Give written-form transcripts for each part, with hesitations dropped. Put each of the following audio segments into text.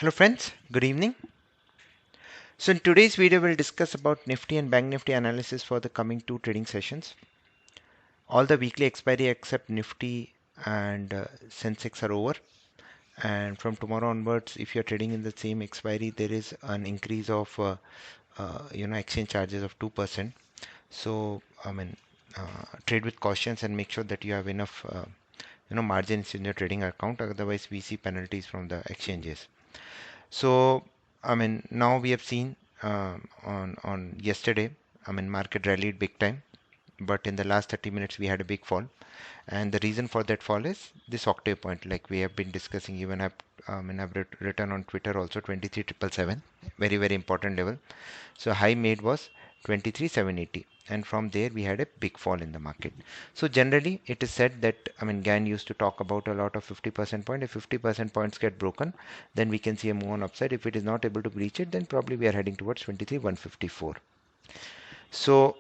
Hello friends, good evening. So in today's video we'll discuss about Nifty and Bank Nifty analysis for the coming two trading sessions. All the weekly expiry except Nifty and Sensex are over, and from tomorrow onwards if you're trading in the same expiry there is an increase of exchange charges of 2%. So trade with cautions and make sure that you have enough margins in your trading account, otherwise we see penalties from the exchanges. So, now we have seen on yesterday, market rallied big time, but in the last 30 minutes we had a big fall, and the reason for that fall is this octave point, like we have been discussing. Even I've written on Twitter also 23,777, very very important level. So high made was 23,780, and from there we had a big fall in the market. So generally it is said that, GAN used to talk about a lot of 50% point. If 50% points get broken, then we can see a move on upside. If it is not able to breach it, then probably we are heading towards 23,154. So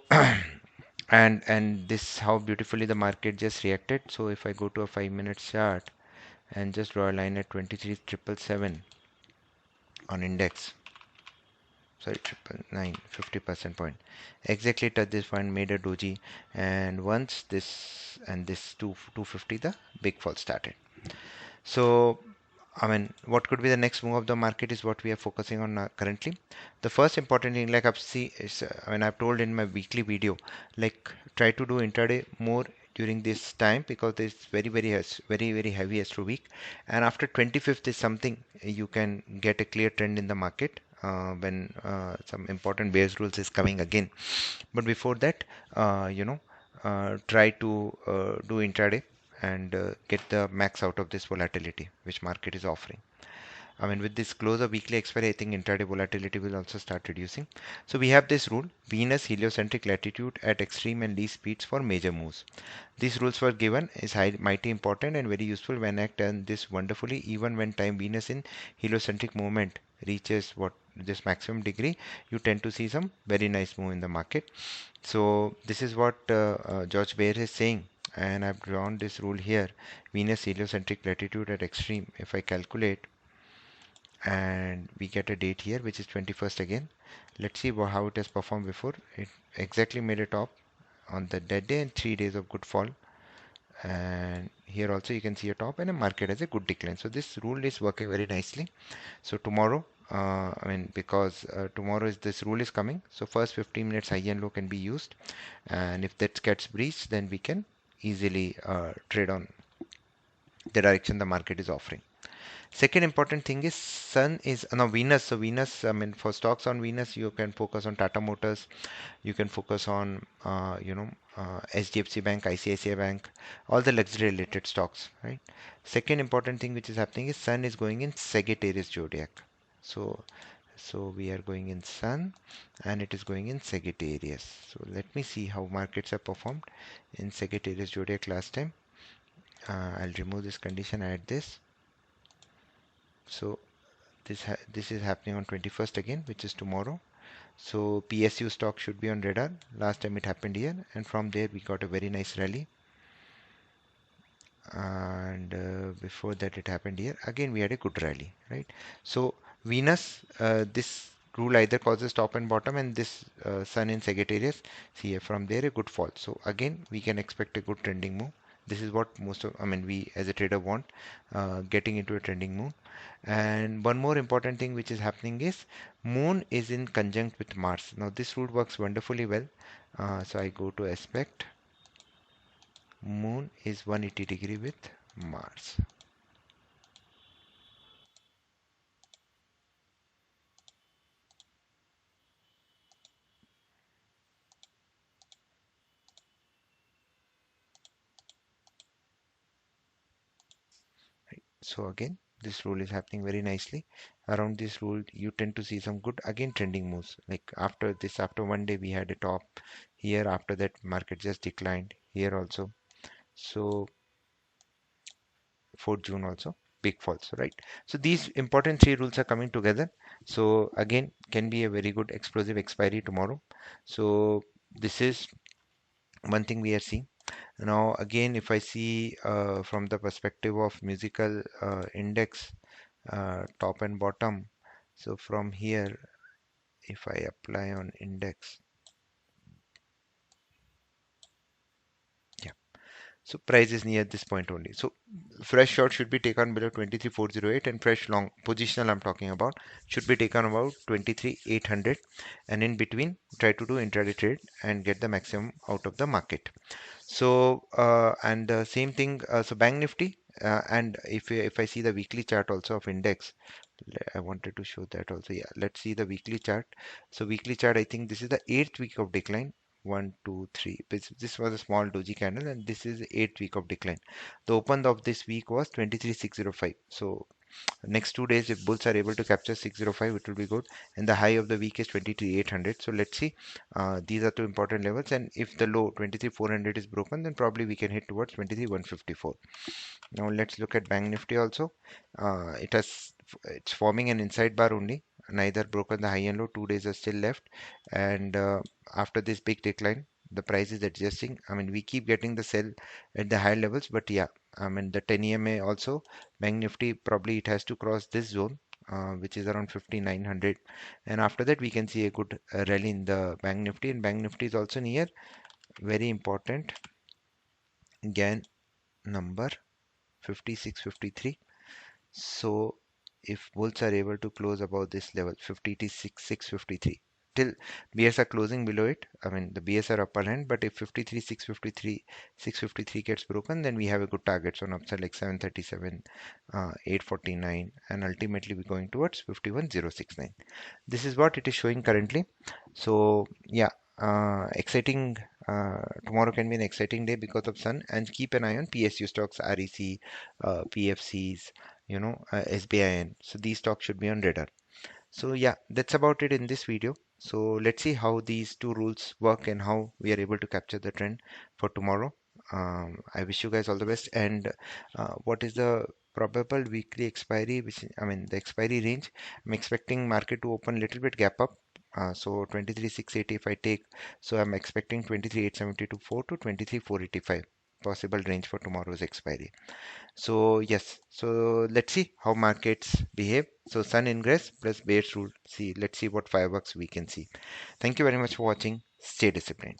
and this how beautifully the market just reacted. So if I go to a 5 minute chart and just draw a line at 23,777 on index, sorry, 999, 50% point, exactly touch this point, made a doji, and once this and this 250, the big fall started. So what could be the next move of the market is what we are focusing on currently. The first important thing, like I've seen, is I've told in my weekly video, like try to do intraday more during this time, because it's very heavy astro week, and after 25th is something you can get a clear trend in the market when some important base rules is coming again. But before that, try to do intraday and get the max out of this volatility which market is offering. With this close of weekly expiry, I think intraday volatility will also start reducing. So we have this rule: Venus heliocentric latitude at extreme and least speeds for major moves. These rules were given is mighty important and very useful when act and this wonderfully, even when time Venus in heliocentric movement reaches what this maximum degree, you tend to see some very nice move in the market. So this is what George Baer is saying, and I've drawn this rule here: Venus heliocentric latitude at extreme. If I calculate and we get a date here which is 21st again, let's see how it has performed before. It exactly made a top on the dead day and 3 days of good fall, and here also you can see a top and a market has a good decline. So this rule is working very nicely. So tomorrow, because tomorrow is this rule is coming, so first 15 minutes high and low can be used, and if that gets breached, then we can easily trade on the direction the market is offering. Second important thing is sun is now Venus. So Venus, for stocks on Venus, you can focus on Tata Motors, you can focus on HDFC Bank, ICICI Bank, all the luxury related stocks, right? Second important thing which is happening is sun is going in Sagittarius zodiac. So we are going in sun and it is going in Sagittarius. So let me see how markets have performed in Sagittarius zodiac last time. I'll remove this condition, add this. So this is happening on 21st again, which is tomorrow. So PSU stock should be on radar. Last time it happened here, and from there we got a very nice rally. And before that it happened here again, we had a good rally, right? So Venus, this rule either causes top and bottom, and this sun in Sagittarius, see from there a good fall. So again we can expect a good trending move. This is what most of we as a trader want, getting into a trending move. And one more important thing which is happening is moon is in conjunct with Mars. Now this rule works wonderfully well. So I go to aspect, moon is 180 degree with Mars. So again, this rule is happening very nicely. Around this rule, you tend to see some good again trending moves. Like after this, after one day, we had a top here. After that, market just declined here also. So 4th June also big falls, right? So these important three rules are coming together. So again, can be a very good explosive expiry tomorrow. So this is one thing we are seeing. Now again, if I see from the perspective of musical index, top and bottom. So from here, if I apply on index, yeah. So price is near this point only. So fresh short should be taken below 23,408 and fresh long positional I'm talking about should be taken about 23,800 and in between try to do intraday trade and get the maximum out of the market. So and same thing. So Bank Nifty and if I see the weekly chart also of index, I wanted to show that also. Yeah, let's see the weekly chart. So weekly chart, I think this is the eighth week of decline. One, two, three. This was a small doji candle, and this is eighth week of decline. The open of this week was 23,605. So next 2 days, if bulls are able to capture 605, it will be good. And the high of the week is 23,800. So let's see. These are two important levels. And if the low 23,400 is broken, then probably we can hit towards 23,154. Now let's look at Bank Nifty also. It's forming an inside bar only. Neither broken the high and low. 2 days are still left, and after this big decline, the price is adjusting. I mean, we keep getting the sell at the high levels, but yeah, I mean the 10 EMA also. Bank Nifty probably it has to cross this zone. Which is around 5,900, and after that we can see a good rally in the Bank Nifty, and Bank Nifty is also near very important again number 5653. So if bulls are able to close above this level 56 653 till BS are closing below it, I mean the BS are upper hand, but if 53 653 gets broken, then we have a good targets on upside like 737, 849, and ultimately we're going towards 51069. This is what it is showing currently. So yeah, exciting. Tomorrow can be an exciting day because of sun, and keep an eye on PSU stocks, REC, PFCs, SBIN. So these stocks should be on radar. So yeah, that's about it in this video. So let's see how these two rules work and how we are able to capture the trend for tomorrow. I wish you guys all the best. And what is the probable weekly expiry? Which I mean the expiry range. I'm expecting market to open little bit gap up. So 23,680 if I take. So I'm expecting 23,874 to 23,485 possible range for tomorrow's expiry. So yes, so let's see how markets behave. So sun ingress plus bears rule. See, let's see what fireworks we can see. Thank you very much for watching. Stay disciplined.